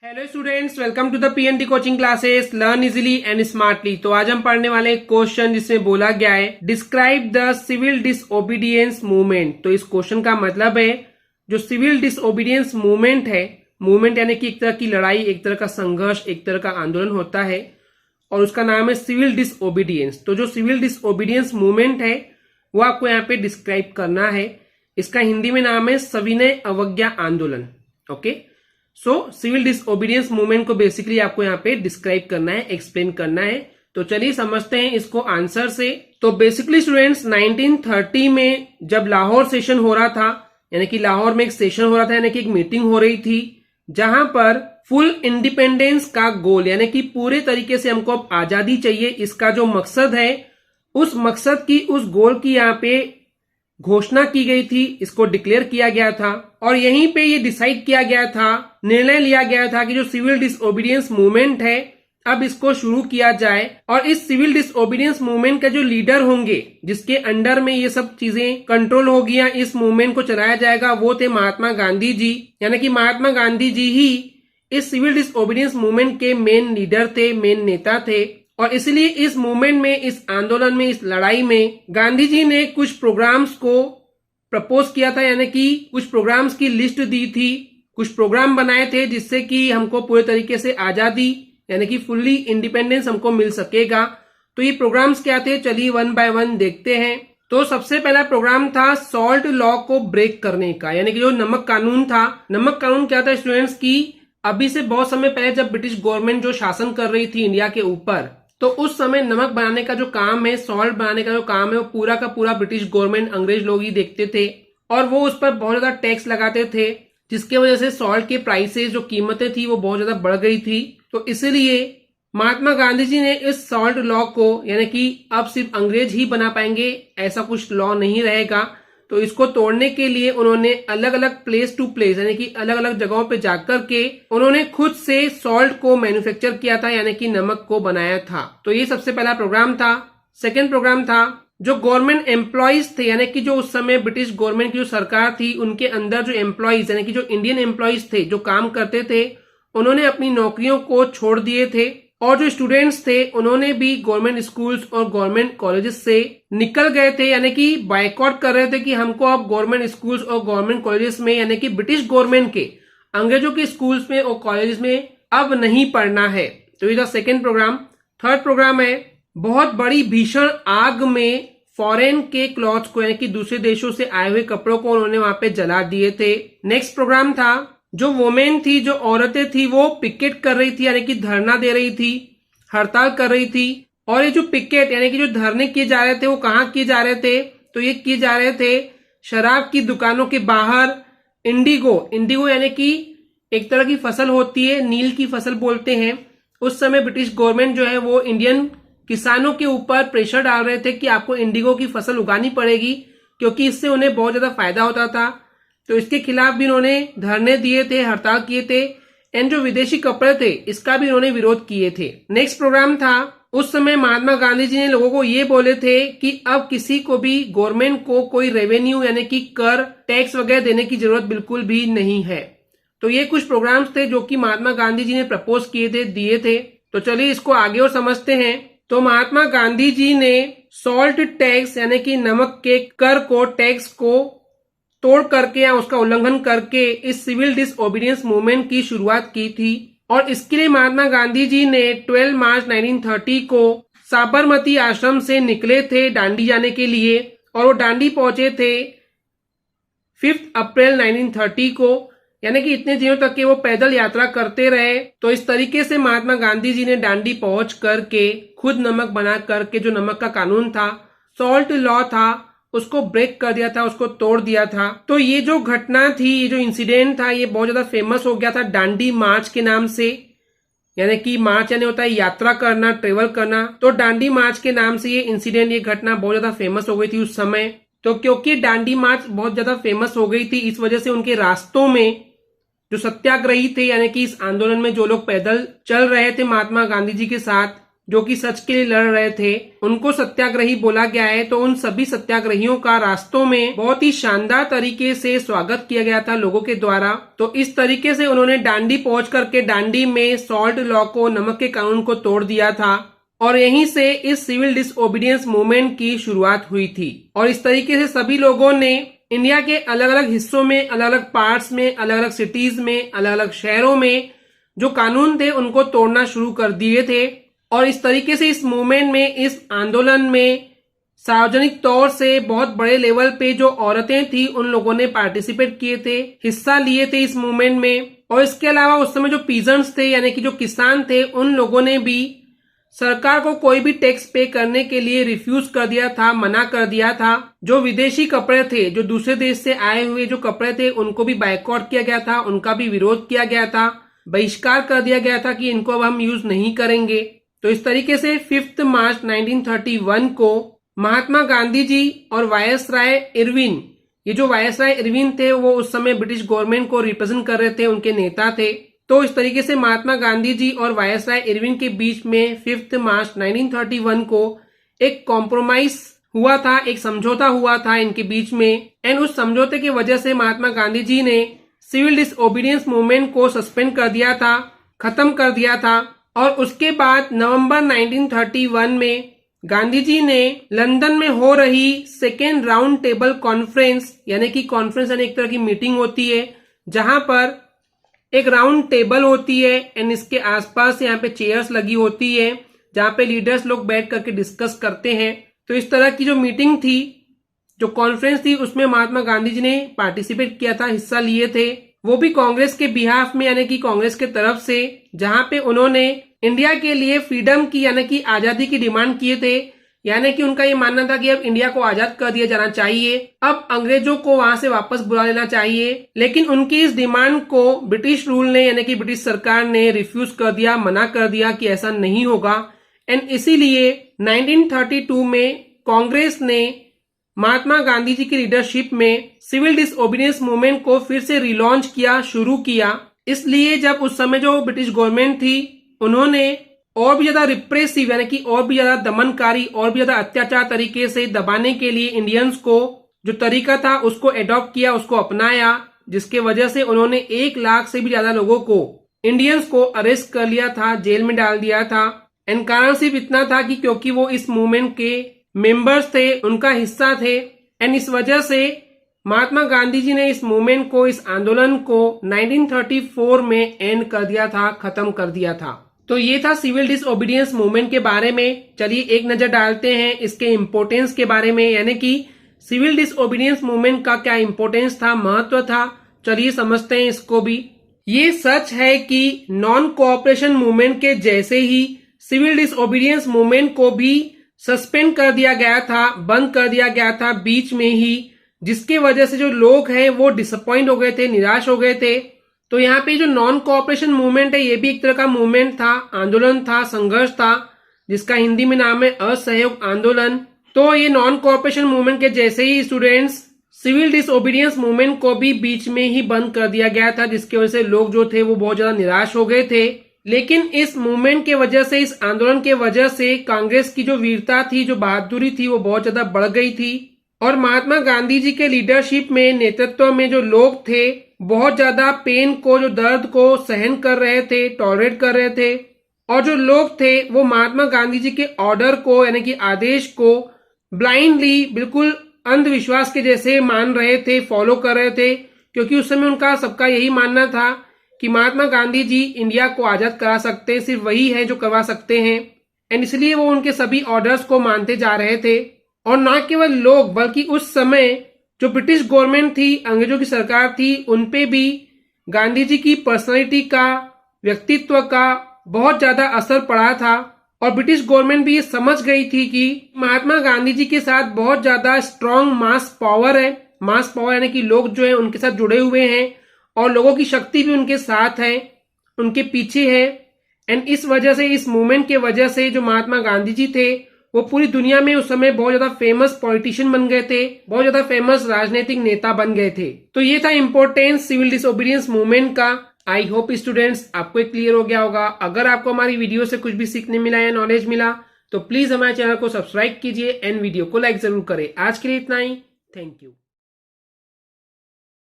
Hello students, welcome to the PNT coaching classes learn easily and smartly. तो आज हम पढ़ने वाले एक क्वेश्चन जिसमें बोला गया है describe the civil disobedience movement. तो इस क्वेश्चन का मतलब है जो सिविल डिसओबीडियंस मूवमेंट है, मूवमेंट यानी कि एक तरह की लड़ाई, एक तरह का संघर्ष, एक तरह का आंदोलन होता है और उसका नाम है सिविल डिसओबीडियंस। तो जो सिविल डिसओबीडियंस मूवमेंट है वो आपको यहाँ पे डिस्क्राइब करना है। इसका हिंदी में नाम है सविनय अवज्ञा आंदोलन। Okay, so civil disobedience movement को बेसिकली आपको यहाँ पे डिस्क्राइब करना है, एक्सप्लेन करना है। तो चलिए समझते हैं इसको आंसर से। तो बेसिकली स्टूडेंट्स 1930 में जब लाहौर सेशन हो रहा था, यानी कि लाहौर में एक सेशन हो रहा था, यानी कि एक मीटिंग हो रही थी जहां पर फुल इंडिपेंडेंस का गोल, यानी कि पूरे तरीके से हमको अब आजादी चाहिए, इसका जो मकसद है उस मकसद की, उस गोल की यहाँ पे घोषणा की गई थी, इसको डिक्लेयर किया गया था और यहीं पे ये डिसाइड किया गया था, निर्णय लिया गया था कि जो सिविल डिसओबीडियंस मूवमेंट है अब इसको शुरू किया जाए। और इस सिविल डिसओबीडियंस मूवमेंट का जो लीडर होंगे, जिसके अंडर में ये सब चीजें कंट्रोल होगी, इस मूवमेंट को चलाया जाएगा, वो थे महात्मा गांधी जी। यानी कि महात्मा गांधी जी ही इस सिविल डिसओबीडियंस मूवमेंट के मेन लीडर थे, मेन नेता थे। और इसलिए इस मूवमेंट में, इस आंदोलन में, इस लड़ाई में गांधी जी ने कुछ प्रोग्राम्स को प्रपोज किया था, यानी कि कुछ प्रोग्राम्स की लिस्ट दी थी, कुछ प्रोग्राम बनाए थे जिससे कि हमको पूरे तरीके से आजादी यानी कि फुल्ली इंडिपेंडेंस हमको मिल सकेगा। तो ये प्रोग्राम्स क्या थे, चलिए वन बाय वन देखते हैं। तो सबसे पहला प्रोग्राम था सॉल्ट लॉ को ब्रेक करने का, यानी कि जो नमक कानून था। नमक कानून क्या था स्टूडेंट्स की, अभी से बहुत समय पहले जब ब्रिटिश गवर्नमेंट जो शासन कर रही थी इंडिया के ऊपर, तो उस समय नमक बनाने का जो काम है, सॉल्ट बनाने का जो काम है, वो पूरा का पूरा ब्रिटिश गवर्नमेंट, अंग्रेज लोग ही देखते थे और वो उस पर बहुत ज्यादा टैक्स लगाते थे, जिसके वजह से सॉल्ट के प्राइसेस, जो कीमतें थी, वो बहुत ज्यादा बढ़ गई थी। तो इसलिए महात्मा गांधी जी ने इस सॉल्ट लॉ को, यानी कि अब सिर्फ अंग्रेज ही बना पाएंगे, ऐसा कुछ लॉ नहीं रहेगा, तो इसको तोड़ने के लिए उन्होंने अलग अलग प्लेस टू प्लेस, यानी कि अलग अलग जगहों पे जाकर के उन्होंने खुद से सॉल्ट को मैन्युफैक्चर किया था, यानी कि नमक को बनाया था। तो ये सबसे पहला प्रोग्राम था। सेकेंड प्रोग्राम था जो गवर्नमेंट एम्प्लॉइज थे, यानी कि जो उस समय ब्रिटिश गवर्नमेंट की जो सरकार थी, उनके अंदर जो एम्प्लॉइज, यानी कि जो इंडियन एम्प्लॉइज थे, जो काम करते थे, उन्होंने अपनी नौकरियों को छोड़ दिए थे। और जो स्टूडेंट्स थे उन्होंने भी गवर्नमेंट स्कूल्स और गवर्नमेंट कॉलेजेस से निकल गए थे, यानी कि बायकॉट कर रहे थे कि हमको अब गवर्नमेंट स्कूल्स और गवर्नमेंट कॉलेजेस में, यानी कि ब्रिटिश गवर्नमेंट के, अंग्रेजों के स्कूल्स में और कॉलेजेस में अब नहीं पढ़ना है। तो ये था सेकेंड प्रोग्राम। थर्ड प्रोग्राम है बहुत बड़ी भीषण आग में फॉरेन के क्लॉथ्स को, यानी कि दूसरे देशों से आए हुए कपड़ों को उन्होंने वहां पे जला दिए थे। नेक्स्ट प्रोग्राम था जो वोमेन थी, जो औरतें थी, वो पिकेट कर रही थी, यानी कि धरना दे रही थी, हड़ताल कर रही थी। और ये जो पिकेट यानी कि जो धरने किए जा रहे थे, वो कहाँ किए जा रहे थे, तो ये किए जा रहे थे शराब की दुकानों के बाहर। इंडिगो यानी कि एक तरह की फसल होती है, नील की फसल बोलते हैं। उस समय ब्रिटिश गवर्नमेंट जो है वो इंडियन किसानों के ऊपर प्रेशर डाल रहे थे कि आपको इंडिगो की फसल उगानी पड़ेगी, क्योंकि इससे उन्हें बहुत ज्यादा फायदा होता था। तो इसके खिलाफ भी उन्होंने धरने दिए थे, हड़ताल किए थे। एंड जो विदेशी कपड़े थे, इसका भी उन्होंने विरोध किए थे। नेक्स्ट प्रोग्राम था, उस समय महात्मा गांधी जी ने लोगों को ये बोले थे कि अब किसी को भी, गवर्नमेंट को कोई रेवेन्यू यानी कि कर, टैक्स वगैरह देने की जरूरत बिल्कुल भी नहीं है। तो ये कुछ प्रोग्राम्स थे जो कि महात्मा गांधी जी ने प्रपोज किए थे, दिए थे। तो चलिए इसको आगे और समझते हैं। तो महात्मा गांधी जी ने सॉल्ट टैक्स यानी कि नमक के कर को, टैक्स को तोड़ करके या उसका उल्लंघन करके इस सिविल डिसओबीडियंस मूवमेंट की शुरुआत की थी। और इसके लिए महात्मा गांधी जी ने 12 मार्च 1930 को साबरमती आश्रम से निकले थे दांडी जाने के लिए, और वो दांडी पहुंचे थे 5 अप्रैल 1930 को, यानी कि इतने दिनों तक के वो पैदल यात्रा करते रहे। तो इस तरीके से महात्मा गांधी जी ने दांडी पहुंच करके खुद नमक बना करके, जो नमक का कानून था, सॉल्ट लॉ था, उसको ब्रेक कर दिया था, उसको तोड़ दिया था। तो ये जो घटना थी, ये जो इंसिडेंट था, ये बहुत ज्यादा फेमस हो गया था दांडी मार्च के नाम से। यानी कि मार्च यानी होता है यात्रा करना, ट्रेवल करना। तो दांडी मार्च के नाम से ये इंसिडेंट, ये घटना बहुत ज्यादा फेमस हो गई थी उस समय। तो क्योंकि दांडी मार्च बहुत ज्यादा फेमस हो गई थी, इस वजह से उनके रास्तों में जो सत्याग्रही थे, यानी कि इस आंदोलन में जो लोग पैदल चल रहे थे महात्मा गांधी जी के साथ, जो कि सच के लिए लड़ रहे थे, उनको सत्याग्रही बोला गया है। तो उन सभी सत्याग्रहियों का रास्तों में बहुत ही शानदार तरीके से स्वागत किया गया था लोगों के द्वारा। तो इस तरीके से उन्होंने दांडी पहुंच करके दांडी में सॉल्ट लॉ को, नमक के कानून को तोड़ दिया था और यहीं से इस सिविल डिसओबीडियंस मूवमेंट की शुरुआत हुई थी। और इस तरीके से सभी लोगों ने इंडिया के अलग अलग हिस्सों में, अलग अलग पार्ट्स में, अलग अलग सिटीज में, अलग अलग शहरों में जो कानून थे उनको तोड़ना शुरू कर दिए थे। और इस तरीके से इस मूवमेंट में, इस आंदोलन में सार्वजनिक तौर से बहुत बड़े लेवल पे जो औरतें थी उन लोगों ने पार्टिसिपेट किए थे, हिस्सा लिए थे इस मूवमेंट में। और इसके अलावा उस समय जो पीजेंट्स थे यानी कि जो किसान थे, उन लोगों ने भी सरकार को कोई भी टैक्स पे करने के लिए रिफ्यूज कर दिया था, मना कर दिया था। जो विदेशी कपड़े थे, जो दूसरे देश से आए हुए जो कपड़े थे, उनको भी बायकॉट किया गया था, उनका भी विरोध किया गया था, बहिष्कार कर दिया गया था कि इनको अब हम यूज नहीं करेंगे। तो इस तरीके से 5 मार्च 1931 को महात्मा गांधी जी और वायसराय इरविन, ये जो वायसराय इरविन थे वो उस समय ब्रिटिश गवर्नमेंट को रिप्रेजेंट कर रहे थे, उनके नेता थे। तो इस तरीके से महात्मा गांधी जी और वायसराय इरविन के बीच में 5 मार्च 1931 को एक कॉम्प्रोमाइज हुआ था, एक समझौता हुआ था इनके बीच में। एंड उस समझौते की वजह से महात्मा गांधी जी ने सिविल डिसओबीडियंस मूवमेंट को सस्पेंड कर दिया था, खत्म कर दिया था। और उसके बाद नवंबर 1931 में गांधी जी ने लंदन में हो रही सेकेंड राउंड टेबल कॉन्फ्रेंस, यानी कि कॉन्फ्रेंस यानी एक तरह की मीटिंग होती है जहां पर एक राउंड टेबल होती है एंड इसके आसपास यहाँ पे चेयर्स लगी होती है जहाँ पे लीडर्स लोग बैठ करके डिस्कस करते हैं। तो इस तरह की जो मीटिंग थी, जो कॉन्फ्रेंस थी, उसमें महात्मा गांधी जी ने पार्टिसिपेट किया था, हिस्सा लिए थे। वो भी कांग्रेस के बिहाफ में यानी कि कांग्रेस के तरफ से, जहां पे उन्होंने इंडिया के लिए फ्रीडम की यानी कि आजादी की डिमांड किए थे। यानी कि उनका ये मानना था कि अब इंडिया को आजाद कर दिया जाना चाहिए, अब अंग्रेजों को वहां से वापस बुला लेना चाहिए। लेकिन उनकी इस डिमांड को ब्रिटिश रूल ने यानी कि ब्रिटिश सरकार ने रिफ्यूज कर दिया, मना कर दिया कि ऐसा नहीं होगा। एंड इसीलिए 1932 में कांग्रेस ने महात्मा गांधी जी की लीडरशिप में सिविल डिसओबीडियंस मूवमेंट को फिर से रिलॉन्च किया, शुरू किया। इसलिए जब उस समय जो ब्रिटिश गवर्नमेंट थी उन्होंने और भी ज्यादा रिप्रेसिव यानी कि और भी ज्यादा दमनकारी, और भी ज्यादा अत्याचार तरीके से दबाने के लिए इंडियंस को जो तरीका था उसको एडॉप्ट किया, उसको अपनाया, जिसके वजह से उन्होंने 1 लाख से भी ज्यादा लोगों को, इंडियंस को अरेस्ट कर लिया था, जेल में डाल दिया था। एंड कारण सिर्फ इतना था कि क्योंकि वो इस मूवमेंट के मेंबर्स थे, उनका हिस्सा थे। एंड इस वजह से महात्मा गांधी जी ने इस मूवमेंट को, इस आंदोलन को 1934 में एंड कर दिया था, खत्म कर दिया था। तो ये था सिविल डिसओबीडियंस मूवमेंट के बारे में। चलिए एक नजर डालते हैं इसके इम्पोर्टेंस के बारे में, यानी कि सिविल डिसओबीडियंस मूवमेंट का क्या इम्पोर्टेंस था, महत्व था। चलिए समझते हैं इसको भी। ये सच है कि नॉन कोऑपरेशन मूवमेंट के जैसे ही सिविल डिसओबीडियंस मूवमेंट को भी सस्पेंड कर दिया गया था, बंद कर दिया गया था बीच में ही, जिसके वजह से जो लोग हैं वो डिसअपॉइंट हो गए थे, निराश हो गए थे। तो यहाँ पे जो नॉन कोऑपरेशन मूवमेंट है ये भी एक तरह का मूवमेंट था, आंदोलन था, संघर्ष था, जिसका हिंदी में नाम है असहयोग आंदोलन। तो ये नॉन कोऑपरेशन मूवमेंट के जैसे ही स्टूडेंट्स सिविल डिसओबीडियंस मूवमेंट को भी बीच में ही बंद कर दिया गया था, जिसकी वजह से लोग जो थे वो बहुत ज्यादा निराश हो गए थे। लेकिन इस मूवमेंट के वजह से, इस आंदोलन के वजह से कांग्रेस की जो वीरता थी, जो बहादुरी थी, वो बहुत ज्यादा बढ़ गई थी। और महात्मा गांधी जी के लीडरशिप में, नेतृत्व में जो लोग थे बहुत ज्यादा पेन को, जो दर्द को सहन कर रहे थे, टॉलरेट कर रहे थे। और जो लोग थे वो महात्मा गांधी जी के ऑर्डर को यानी कि आदेश को ब्लाइंडली, बिल्कुल अंधविश्वास के जैसे मान रहे थे, फॉलो कर रहे थे, क्योंकि उस समय उनका सबका यही मानना था कि महात्मा गांधी जी इंडिया को आजाद करा सकते हैं, सिर्फ वही है जो करवा सकते हैं। एंड इसलिए वो उनके सभी ऑर्डर्स को मानते जा रहे थे। और न केवल लोग बल्कि उस समय जो ब्रिटिश गवर्नमेंट थी, अंग्रेजों की सरकार थी, उनपे भी गांधी जी की पर्सनालिटी का, व्यक्तित्व का बहुत ज्यादा असर पड़ा था। और ब्रिटिश गवर्नमेंट भी ये समझ गई थी कि महात्मा गांधी जी के साथ बहुत ज्यादा स्ट्रांग मास पावर है। मास पावर यानी कि लोग जो है उनके साथ जुड़े हुए हैं और लोगों की शक्ति भी उनके साथ है, उनके पीछे है। एंड इस वजह से, इस मूवमेंट के वजह से जो महात्मा गांधी जी थे वो पूरी दुनिया में उस समय बहुत ज्यादा फेमस पॉलिटिशियन बन गए थे, बहुत ज्यादा फेमस राजनीतिक नेता बन गए थे। तो ये था इम्पोर्टेंस सिविल डिसओबीडियंस मूवमेंट का। आई होप स्टूडेंट्स आपको क्लियर हो गया होगा। अगर आपको हमारी वीडियो से कुछ भी सीखने मिला या नॉलेज मिला तो प्लीज हमारे चैनल को सब्सक्राइब कीजिए एंड वीडियो को लाइक जरूर करें। आज के लिए इतना ही, थैंक यू।